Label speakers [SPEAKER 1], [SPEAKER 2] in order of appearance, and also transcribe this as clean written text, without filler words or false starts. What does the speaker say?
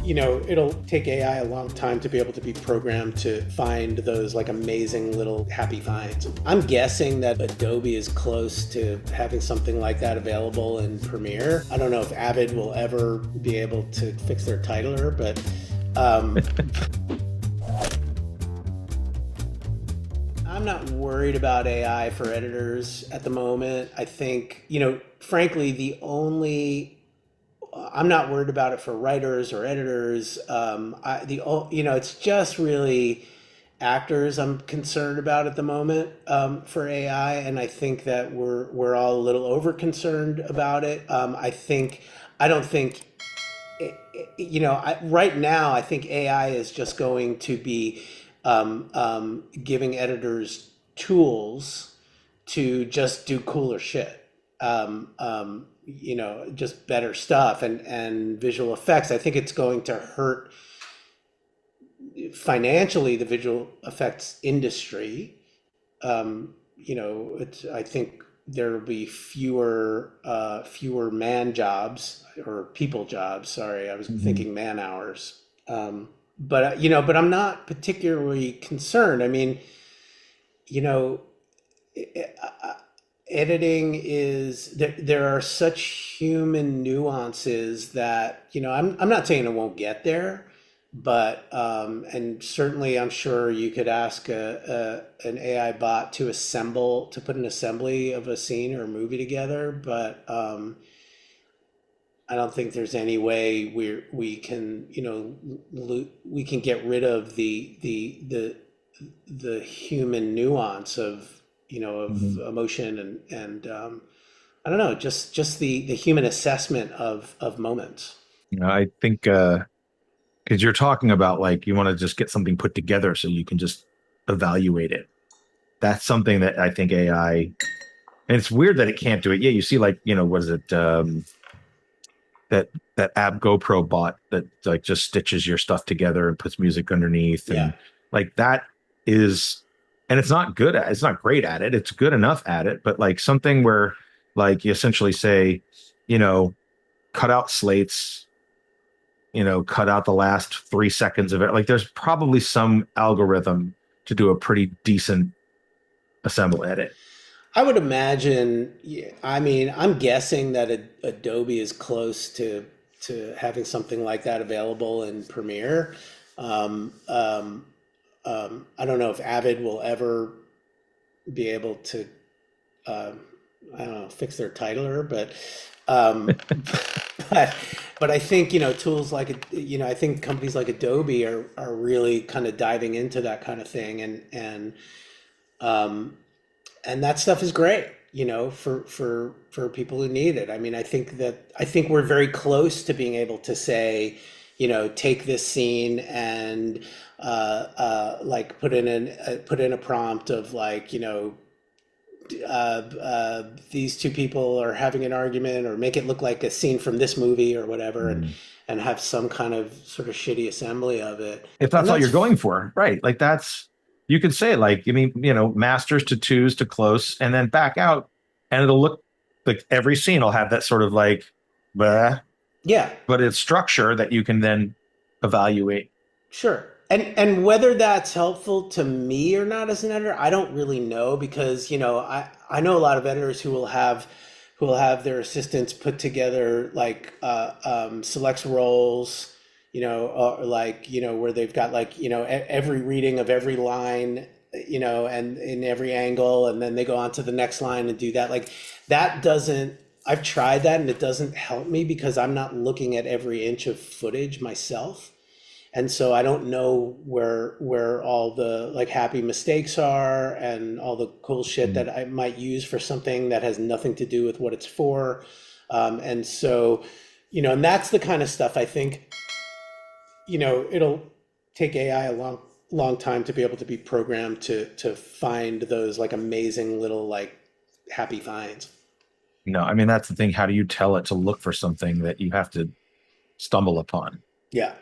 [SPEAKER 1] it'll take AI a long time to be able to be programmed to find those like amazing little happy finds. I'm guessing that Adobe is close to having something like that available in Premiere. I don't know if Avid will ever be able to fix their titler, but I'm not worried about AI for editors at the moment. I think, frankly, I'm not worried about it for writers or editors. It's just really actors I'm concerned about at the moment for AI, and I think that we're all a little over concerned about it. Right now, I think AI is just going to be giving editors tools to just do cooler shit. Just better stuff and visual effects. I think it's going to hurt financially the visual effects industry. I think there will be fewer man jobs or people jobs. Sorry, I was thinking man hours. But I'm not particularly concerned. I mean, editing is there are such human nuances that I'm not saying it won't get there, but and certainly I'm sure you could ask an AI bot to put an assembly of a scene or a movie together, but I don't think there's any way we can get rid of the human nuance of emotion and I don't know, just the human assessment of moments.
[SPEAKER 2] I think because you're talking about like you want to just get something put together so you can just evaluate it. That's something that I think AI, and it's weird that it can't do it. Yeah, you see like, what is it? That app GoPro bot that like just stitches your stuff together and puts music underneath. And like that is, and it's not great at it. It's good enough at it, but like something where like you essentially say, cut out slates, cut out the last 3 seconds of it. Like there's probably some algorithm to do a pretty decent assemble edit.
[SPEAKER 1] I would imagine. I mean, I'm guessing that Adobe is close to having something like that available in Premiere. I don't know if Avid will ever be able to, fix their titler, but but I think tools like I think companies like Adobe are really kind of diving into that kind of thing, and that stuff is great, for people who need it. I mean, I think we're very close to being able to say, take this scene and like put in a prompt of like, these two people are having an argument, or make it look like a scene from this movie or whatever, and have some kind of sort of shitty assembly of it.
[SPEAKER 2] If that's all you're going for, right? Like you could say like, masters to twos to close and then back out, and it'll look like every scene will have that sort of like, bleh.
[SPEAKER 1] Yeah.
[SPEAKER 2] But it's structure that you can then evaluate.
[SPEAKER 1] Sure. And whether that's helpful to me or not as an editor, I don't really know, because, I know a lot of editors who will have their assistants put together like selects roles, or like, where they've got like, every reading of every line, and in every angle, and then they go on to the next line and do that. Like I've tried that and it doesn't help me, because I'm not looking at every inch of footage myself. And so I don't know where all the like happy mistakes are and all the cool shit that I might use for something that has nothing to do with what it's for. And so, and that's the kind of stuff I think, it'll take AI a long time to be able to be programmed to find those like amazing little like happy finds.
[SPEAKER 2] No, I mean, that's the thing. How do you tell it to look for something that you have to stumble upon?
[SPEAKER 1] Yeah.